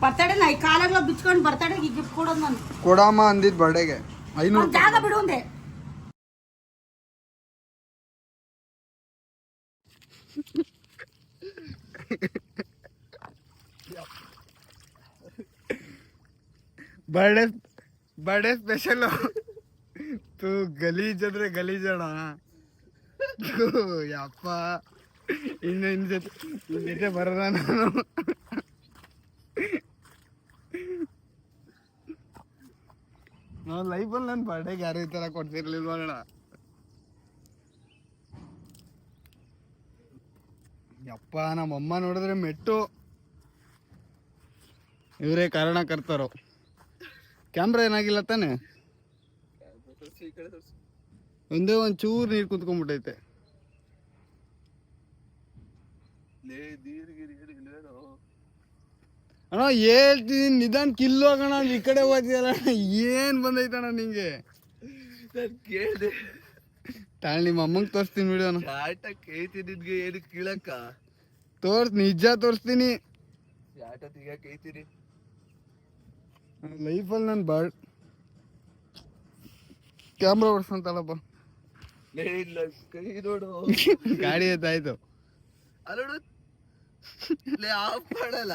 Birthday ನಾ ಕಾಲಾಗ್ಲ ಬಿಚ್ಕೊಂಡು birthday gift ಕೊಡೋದು ನಾನು ಕೊಡಮ್ಮ ಅಂದಿದ್ ಬರ್ಡೇಗೆ 500 ಜಾಗ ಬಿಡು ಅಂದೆ. ಬರ್ಡೇ ಸ್ಪೆಷಲ್ ತೂ ಗಲೀಜ್ ಅಂದ್ರೆ ಗಲೀಜಣ ಯಪ್ಪ ಇನ್ನ ಜೊತೆ ಬರೋದ ನಾನು ಲೈಫಲ್ಲಿ ನನ್ನ ಬರ್ಡೇಗೆ ಯಾರು ಈ ಥರ ಕೊಡ್ತಿರ್ಲಿಲ್ವಣ್ಣ. ಯಪ್ಪ ನಮ್ಮಮ್ಮ ನೋಡಿದ್ರೆ ಮೆಟ್ಟು ಇವರೇ ಕಾರಣ ಕರ್ತಾರೋ. ಕ್ಯಾಮ್ರಾ ಏನಾಗಿಲ್ಲ ತಾನೆ, ಒಂದೇ ಒಂದು ಚೂರು ನೀರು ಕುತ್ಕೊಂಡ್ಬಿಟ್ಟೈತೆ. ಅಣ್ಣ ಹೇಳ್ತೀನಿ ನಿಧಾನ ಕಿಲ್ಲು ಆಗೋಣ, ಈ ಕಡೆ ಹೋಗ್ತಿಯಲ್ಲ ಏನ್ ಬಂದೈತಣ್ಣ ನಿಂಗೆ? ಕೇಳಿದೆ ತಾಳಿ ನಿಮ್ಮ ಅಮ್ಮಂಗೆ ತೋರಿಸ್ತೀನಿ ವಿಡಿಯೋನ. ಕೇಳ್ತಿದ್ಗೆ ಏನು ಕೀಳಕ್ಕ ನಿಜ ತೋರಿಸ್ತೀನಿ. ಆಟ ತೆಗಿಯಕ್ ಕೇಳ್ತೀನಿ ಲೈಫಲ್ಲಿ ನಾನು ಕ್ಯಾಮ್ರಾ ಓಡಿಸ್ಕೊಂತಲ್ಲಪ್ಪ. ಕೈ ನೋಡು ಗಾಡಿ ಎತ್ತಾಯ್ತು ಅಲ್ಲೋಡು ಆಫ್ ಮಾಡಲ್ಲ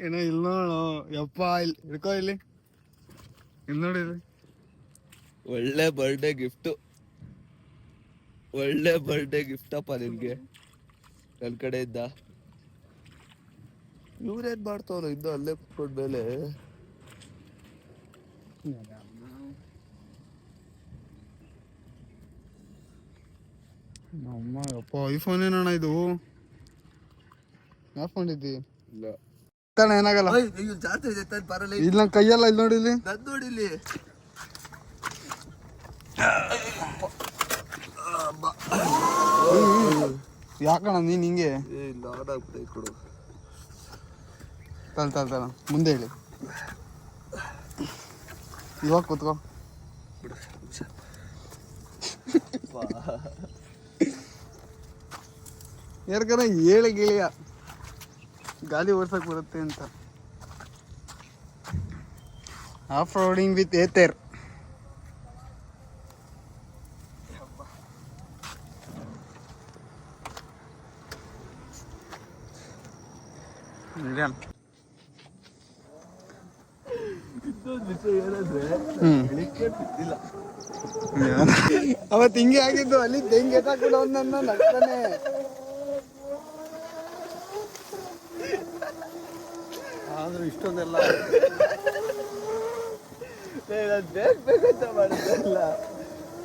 ಏನೋ ಇಲ್ಲಿ ನೋಡು. ಯಪ್ಪ ಇಲ್ಲಿ ಹಿಡ್ಕೋ, ಇಲ್ಲಿ ನೋಡಿ. ಒಳ್ಳೆ ಬರ್ಡೇ ಗಿಫ್ಟ್, ಒಳ್ಳೆ ಬರ್ಡೇ ಗಿಫ್ಟ್ ಅಪ್ಪ ನಿನ್ಗೆ ನನ್ ಕಡೆಯಿಂದ. ಇವ್ರೇನ್ ಮಾಡ್ತಾವ್ರು ಇನ್ನು ಅಲ್ಲೇ ಕುತ್ಕೊಂಡ್ಮೇಲೆ? ಅಮ್ಮ ಯಪ್ಪ ಐಫೋನ್ ಏನಣ್ಣ ಇದು? ಹಾಕೊಂಡಿದ್ದಿ ಏನಾಗಲ್ಲ, ಜಾತ್ರೆ ಇದೆ ಬರಲ್ಲ. ಇಲ್ಲಿ ನಂಗೆ ಕೈಯಲ್ಲ, ಇಲ್ಲಿ ನೋಡಿ, ಇಲ್ಲಿ ನನ್ ನೋಡಿಲ್ಲಿ ಯಾಕಣ ನೀನ್ ಹಿಂಗೆ ಕೊಡು. ತಳ ಮುಂದೆ ಹೇಳಿ. ಇವಾಗ ಕೂತ್ಕೋ. ಯಾರ್ಗಾರ ಹೇಳಿ ಗಿಳಿಯ ಗಾಡಿ ಓಡ್ಸಕ್ ಬರುತ್ತೆ ಅಂತ. Off roading with Ather. ಅವತ್ತು ಹಿಂಗೆ ಆಗಿದ್ದು, ಅಲ್ಲಿ ತೆಂಗೆ ಎತ್ತಾಕೊಂಡು ನನ್ನ ನಗ್ತಾನೆ. ಆದ್ರೂ ಇಷ್ಟೊಂದೆಲ್ಲ ಬೇಕಂತ ಮಾಡಿದ್ರಲ್ಲ,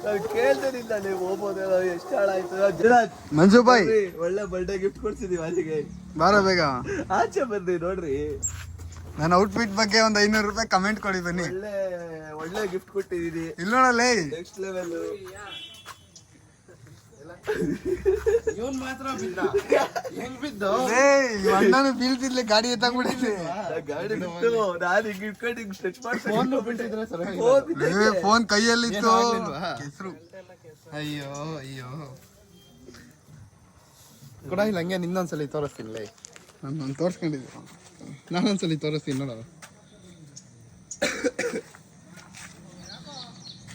ನಾವು ಕೇಳ್ತೇನಿಲ್ಲ ನೀವು ಹೋಗ್ಬೋದೇನೋ. ಎಷ್ಟು ಹಾಳಾಯ್ತು. ಮಂಜು ಬಾಯ್ ಒಳ್ಳೆ ಬರ್ಡೇ ಗಿಫ್ಟ್ ಕೊಡ್ಸಿದೀವಿ ಅಲ್ಲಿಗೆ. ಬಾರ ಬೇಗ ಆಚೆ ಬಂದ್ರಿ ನೋಡ್ರಿ. ನನ್ನ ಔಟ್ಫಿಟ್ ಬಗ್ಗೆ ಒಂದು 500 ರೂಪಾಯಿ ಕಮೆಂಟ್ ಕೊಡಿ ಬನ್ನಿ. ಒಳ್ಳೆ ಗಿಫ್ಟ್ ಕೊಟ್ಟಿದೀನಿ. ಇಲ್ಲ ನೋಡಲ್ಲ ನೆಕ್ಸ್ಟ್ ಲೆವೆಲ್. ಅಣ್ಣನು ಬೀಳ್ತಿದ್ಲೆ, ಗಾಡಿ ಎತ್ತಾಕ್ಬಿಟ್ಟಿದ್ದೆ. ಗಾಡಿ ನಾನು ಗಿಫ್ಟ್ ಸ್ಟ್ರೆಚ್ ಮಾಡಿ ಫೋನ್ ಕೈಯಲ್ಲಿತ್ತು. ಹೆಸರು ಅಯ್ಯೋ ಅಯ್ಯೋ ಕೂಡ ಇಲ್ಲ. ಹಂಗೆ ನಿನ್ನೊಂದ್ಸಲಿ ತೋರಿಸ್ತೀನಿ. ನಾನು ತೋರಿಸ್ಕೊಂಡಿದ್ದೆ, ನಾನೊಂದ್ಸಲಿ ತೋರಿಸ್ತೀನಿ ನೋಡ.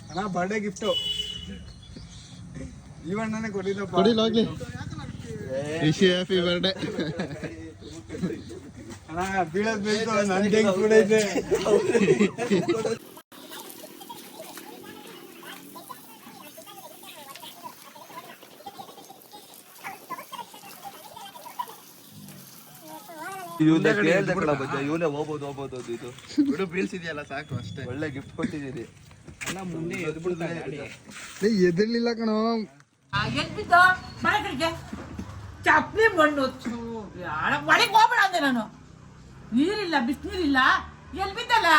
ಅಣ್ಣ ಬರ್ಡೇ ಗಿಫ್ಟು ಇವಣ್ಣನೇ ಕೊಟ್ಟಿದ್ದಪ್ಪ. ಕೊಡಿಲ್ಲ ಹೋಗ್ಲಿ. Wish happy birthday. ಅಣ್ಣ ಬೀಳದ್ ಬೇಕು, ನನ್ ಹೆಂಗ್ ಕೂಡ ಇದೆ. ಇವನೇ ಹೋಗ್ಬೋದು ಇದು ಬಿಡು, ಬೀಳ್ಸಿದ್ಯಲ್ಲ ಸಾಕು ಅಷ್ಟೇ. ಒಳ್ಳೆ ಗಿಫ್ಟ್ ಕೊಟ್ಟಿದ್ದೀರಿ. ಮುಂದೆ ಎದಿರ್ಲಿಲ್ಲ ಕಣೋ. ಎಲ್ಬಿದ್ದು ಮನೆಗಳಿಗೆ ಚಪ್ಪಲಿ ಮಣ್ಣು ಒಳಗೆ ಹೋಗ್ಬೇಡ ಅಂದೆ ನಾನು. ನೀರಿಲ್ಲ, ಬಿಸಿನೀರಿಲ್ಲ, ಎಲ್ಬಿದ್ದಲ್ಲ.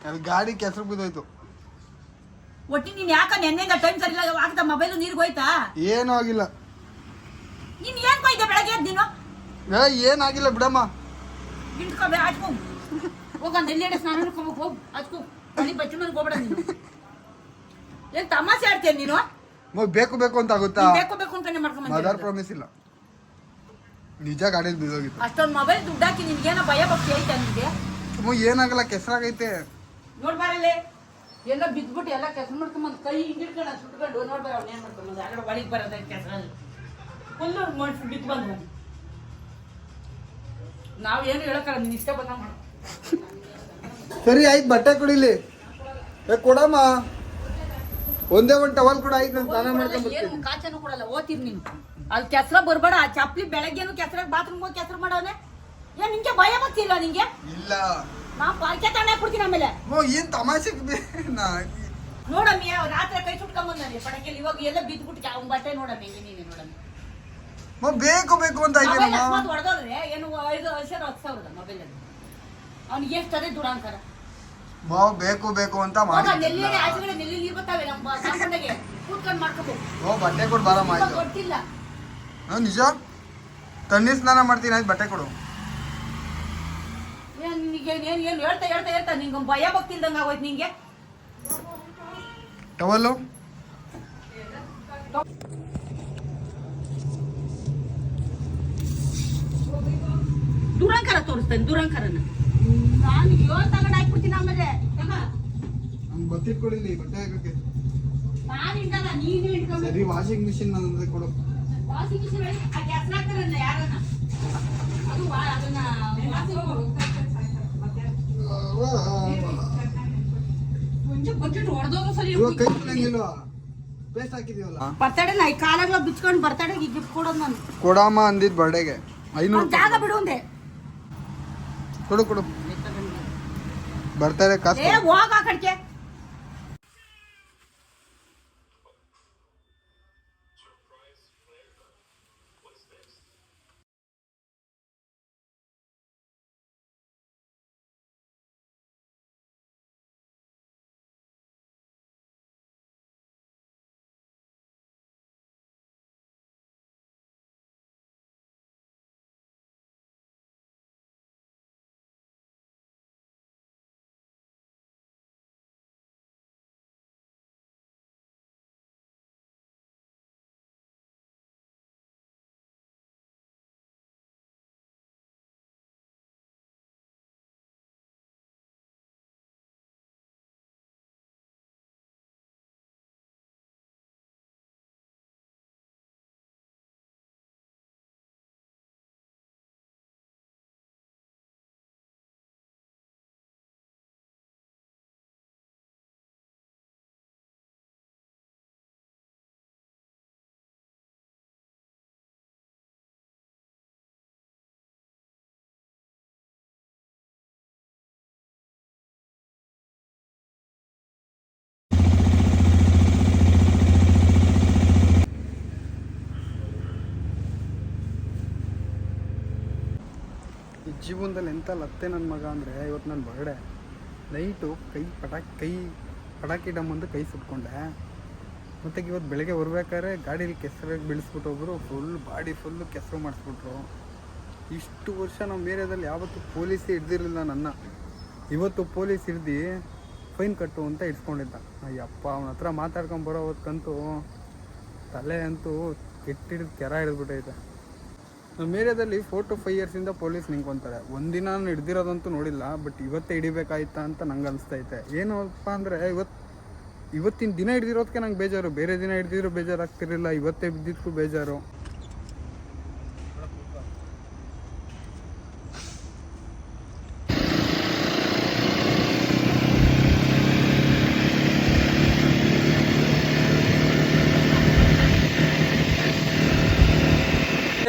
ಅಲ್ಲಿ ಗಾಡಿ ಕೆಸರು ಬಿದ್ದೋಯ್ತು. ಒಟ್ಟಿಗೆ ನೀನ್ ಯಾಕ ನೆನ್ನೆಂದ ಟೈಮ್ ಸರಿ ಇಲ್ಲ ಆಗ್ತಾ ಮೊಬೈಲು ನೀರ್ಗೆ ಹೋಯ್ತಾ? ಏನೂ ಆಗಿಲ್ಲ. ನೀನ್ ಏನ್ ಕೊಯ್ದೆ ಬೆಳಗ್ಗೆ ನೀನು? ಏನಾಗಿಲ್ಲ ಬಿಡಮ್ಮ. ಇಂಟ್ಕೊಬೇ ಆಚ್ಕೊ ಹೋಗಂದ ಎಲ್ಲೆಡೆ ಸ್ನಾನ ಮಾಡ್ಕೊಬೇಕು. ಹೋಗಿ ಆಚ್ಕೊ ಮನೆ ಬಚ್ಚು ಮನೆಗೆ ಹೋಗ್ಬೇಡ ನೀನು. ಏನ್ ತಮಾಷೆ ಆಡ್ತೀಯ ನೀನು? ಬೇಕು ಬೇಕು ಅಂತ ಆಗುತ್ತಾ? ಬೇಕು ಬೇಕು ಅಂತಾನೆ ಮಾಡ್ಕೊಂಡ್ ಮದರ್ ಪ್ರಾಮಿಸ್ ಇಲ್ಲ. ನಿಜ ಗಾಡಿಯಲ್ಲಿ ಬಿದ್ದೋಗಿತ್ತು. ಅಷ್ಟೊಂದು ಮೊಬೈಲ್ ದುಡ್ಡು ಹಾಕಿ ನಿನ್ಗೇನೋ ಭಯ ಭಕ್ತಿ ಐತೆ ನಿನ್ಗೆ? ಏನಾಗಲ್ಲ, ಕೆಸರಾಗೈತೆ. ನೋಡ್ಬಾರಲ್ಲೇ ಎಲ್ಲ ಬಿದ್ಬಿಟ್ಟು ಎಲ್ಲ ಕೆಸರು ಮಾಡ್ಕೊಂಬಂದು ಕೈ ಹಿಂಗಿಡ್ಕೊಂಡು ಸುಟ್ಕೊಂಡು ನೋಡ್ಬಾರ ಅವ್ನು ಏನ್ ಮಾಡ್ಕೊಂಬಂದು ಆಗಡೆ ಒಳಗೆ ಬರೋದ ಕೆಸರಲ್ಲಿ ಫುಲ್ಲು ಮನುಷ್ಯ ಬಿದ್ದು ಬಂದು ನಾವು ಏನು ಹೇಳಕ್ಕಲ್ಲ, ನೀನು ಇಷ್ಟ ಬಂದ ಮಾಡು. ಸರಿ ಆಯ್ತು, ಬಟ್ಟೆ ಕೊಡಿಲಿ. ಕೊಡಮ್ಮ, ಒಂದೇ ಒಂದು ಟವಲ್ ಕೂಡ ಆಯ್ತು, ನಾನು ಸ್ನಾನ ಮಾಡ್ಕೊಂಡು ಏನು ಕಾಚನೂ ಕೊಡಲ್ಲ, ಓದ್ತೀರಿ ನೀನು. ಅಲ್ಲಿ ಕೆಸರ ಬರ್ಬೇಡ. ಆ ಚಪ್ಪಲಿ ಬೆಳಗ್ಗೆನು ಕೆಸರಾಗ ಬಾತ್ರೂಮ್ ಹೋಗಿ ಕೆಸರು ಮಾಡೋನೆ. ಏನ್ ನಿಂಗೆ ಭಯ ಬರ್ತಿಲ್ಲ ನಿಂಗೆ? ಇಲ್ಲ, ನಾ ಪಾಲ್ಕೆ ತಾನೇ ಕೊಡ್ತೀನಿ ಆಮೇಲೆ. ಏನ್ ತಮಾಷೆ ನೋಡಮ್ಮಿ ರಾತ್ರಿ ಕೈ ಸುಟ್ಕೊಂಬಂದಿ ಪಡಕೆಲ್ಲಿ ಇವಾಗ ಎಲ್ಲ ಬಿದ್ಬಿಟ್ಟು ಅವ್ನ ಬಟ್ಟೆ ನೋಡಮ್ಮಿ ನೀನೆ ನೋಡಮ್ಮಿ. ಬೇಕು ಬೇಕು ಅಂತ ಹೊಡೆದೋದ್ರೆ ಏನು 5,00,000 ಮೊಬೈಲ್ ಅಲ್ಲಿ ಅವ್ನಿಗೆ ಎಷ್ಟು ಅದೇ ದುರಾಂಕಾರ. ಬೇಕು ಬೇಕು ಅಂತ ಮಾಡಿ ನೆಲ್ಲಿ ಆಚೆಗಡೆ ನೆಲ್ಲಿ ನೀರು ಬರ್ತಾವೆ ನಮ್ಮ ಸಾಂಬಂಡೆಗೆ ಕೂತ್ಕೊಂಡು ಮಾಡ್ಕೋಬೇಕು. ಬಟ್ಟೆ ಕೊಡು ಬಾರಮ್ಮ. ಆಯ್ತು, ಗೊತ್ತಿಲ್ಲ ನಿಜ. ತಣ್ಣೀರ್ ಸ್ನಾನ ಮಾಡ್ತೀನಿ, ಆಯ್ತು ಬಟ್ಟೆ ಕೊಡು. ನಿನಗೆ ಏನು ಹೇಳ್ತಾ ಹೇಳ್ತಾ ಹೇಳ್ತಾ ನಿಂಗೆ ಭಯ ಭಕ್ತಿ ಇಲ್ದಂಗೆ ಆಗೋಯ್ತು ನಿಂಗೆ. ಟವಲ್ಲು ದುರಂಕಾರ ತೋರಿಸ್ತೇನೆ, ದುರಂಕಾರನ ನಾನು ಏಳು ತಗೊಂಡು ಹಾಕ್ಬಿಡ್ತೀನಿ ಆಮೇಲೆ. ನಂಗೆ ಗೊತ್ತಿಟ್ಕೊಳ್ಳಿ ಬಟ್ಟೆ ಹಾಕಕ್ಕೆ. ನಾನು ಹಿಂಗಲ್ಲ, ನೀನು ಹಿಡ್ಕೊಂಡು ಸರಿ, ವಾಷಿಂಗ್ ಮಿಷಿನ್ ನನ್ನ ಕೊಡು. ವಾಷಿಂಗ್ ಮಿಷಿನ್ ಆ ಕೆಸರು ಹಾಕ್ತಾರಲ್ಲ ಯಾರನ್ನ, ಅದು ಅದನ್ನ ಬರ್ತಡೆ ನಾ ಕಾಲಾಗ್ಲ ಬಿಚ್ಕೊಂಡು ಬರ್ತಡೆಗೆ ಗಿಫ್ಟ್ ಕೊಡೋದು ನಾನು. ಕೊಡಮ್ಮ ಅಂದಿದ್ ಬರ್ಡೇಗೆ 500 ಜಾಗ ಬಿಡು ಒಂದೇ. ಕೊಡು ಕೊಡು, ಬರ್ತಾರೆ ಕಾಸು. ಹೋಗ ಆ ಕಡೆಗೆ. ಜೀವನದಲ್ಲಿ ಎಂತ ಲತ್ತೆ ನನ್ನ ಮಗ ಅಂದರೆ, ಇವತ್ತು ನನ್ನ ಬರ್ಡೇ ನೈಟು ಪಟಾಕಿ ಡಮ್ ಒಂದು ಕೈ ಸುಟ್ಕೊಂಡೆ. ಮತ್ತು ಇವತ್ತು ಬೆಳಗ್ಗೆ ಬರ್ಬೇಕಾದ್ರೆ ಗಾಡೀಲಿ ಕೆಸರಾಗಿ ಬೀಳಿಸ್ಬಿಟ್ಟು ಒಬ್ಬರು ಬಾಡಿ ಫುಲ್ಲು ಕೆಸರು ಮಾಡಿಸ್ಬಿಟ್ರು. ಇಷ್ಟು ವರ್ಷ ನಮ್ಮ ಏರಿಯಾದಲ್ಲಿ ಯಾವತ್ತೂ ಪೊಲೀಸೇ ಹಿಡ್ದಿರಲಿಲ್ಲ ನನ್ನ. ಇವತ್ತು ಪೊಲೀಸ್ ಹಿಡ್ದು ಫೈನ್ ಕಟ್ಟು ಅಂತ ಇಡ್ಸ್ಕೊಂಡಿದ್ದ. ಅಯ್ಯಪ್ಪ, ಅವನ ಹತ್ರ ಮಾತಾಡ್ಕೊಂಬರೋ ಹೊತ್ಕಂತೂ ತಲೆ ಅಂತೂ ಕೆಟ್ಟಿಡಿದು ಕೆರ ಹಿಡಿದ್ಬಿಟ್ಟೈತೆ. ನಮ್ಮ ಏರಿಯಾದಲ್ಲಿ 4 to 5 years ಪೊಲೀಸ್ ನಿಂತ್ಕೊಂತಾರೆ. ಒಂದಿನ ನಾನು ಹಿಡ್ದಿರೋದಂತೂ ನೋಡಿಲ್ಲ, ಬಟ್ ಇವತ್ತೇ ಹಿಡಿಬೇಕಾಯ್ತಾ ಅಂತ ನಂಗೆ ಅನಿಸ್ತೈತೆ. ಏನಪ್ಪ ಅಂದರೆ ಇವತ್ತಿನ ದಿನ ಹಿಡ್ದಿರೋದಕ್ಕೆ ನಂಗೆ ಬೇಜಾರು. ಬೇರೆ ದಿನ ಹಿಡ್ದಿರೋ ಬೇಜಾರಾಗ್ತಿರಲಿಲ್ಲ, ಇವತ್ತೇ ಬಿದ್ದಿದ್ದಕ್ಕೂ ಬೇಜಾರು.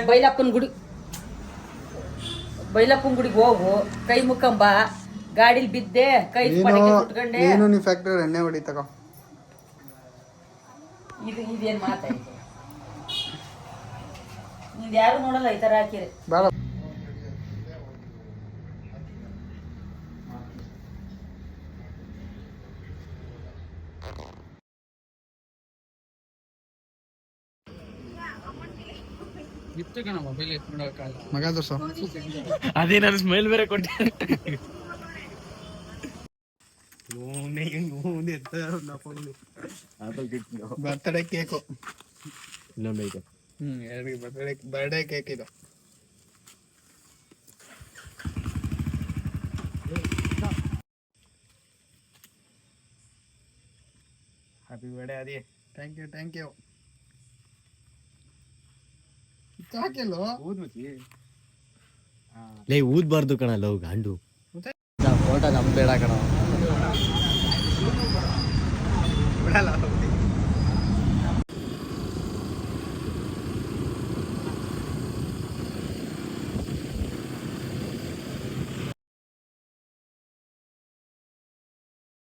ಬೈಲಪ್ಪನ ಗುಡಿಗೆ ಹೋಗು, ಕೈ ಮುಕ್ಕಂಬ. ಗಾಡಿಲಿ ಬಿದ್ದೆ, ಕೈ ಸುಟ್ಕೊಂಡೆ. ಏನು ನೀ ಫ್ಯಾಕ್ಟ್ರಿ ಎಣ್ಣೆ ಹೊಡಿ ತಗೋ. ಇದೇನು ಮಾತಾಯ್ತು? ನಿಂದು ಯಾರು ನೋಡಲ್ಲ ಈ ಥರ ಹಾಕಿರಿ. ಬೇಡ, ಮಗ ದೋಸ ಅದೇ ನಾನು ಸ್ಮೈಲ್ ಬೇರೆ ಕೊಟ್ಟೆ. ಬರ್ತಡೇ ಕೇಕು ಇನ್ನೊಂದು ಐತೆ. ಬರ್ಡೇ ಕೇಕ್ ಇದು. ಥ್ಯಾಂಕ್ ಯು ಸಾಕೆಲ್ಲೋ ಲೇ ಊದ್ಬಾರ್ದು ಕಣಲ್ಲ ಗಾಂಡು ಫೋಟೋ ನಮ್ಬೇಡ ಕಣ ಬಿಡಲ್ಲ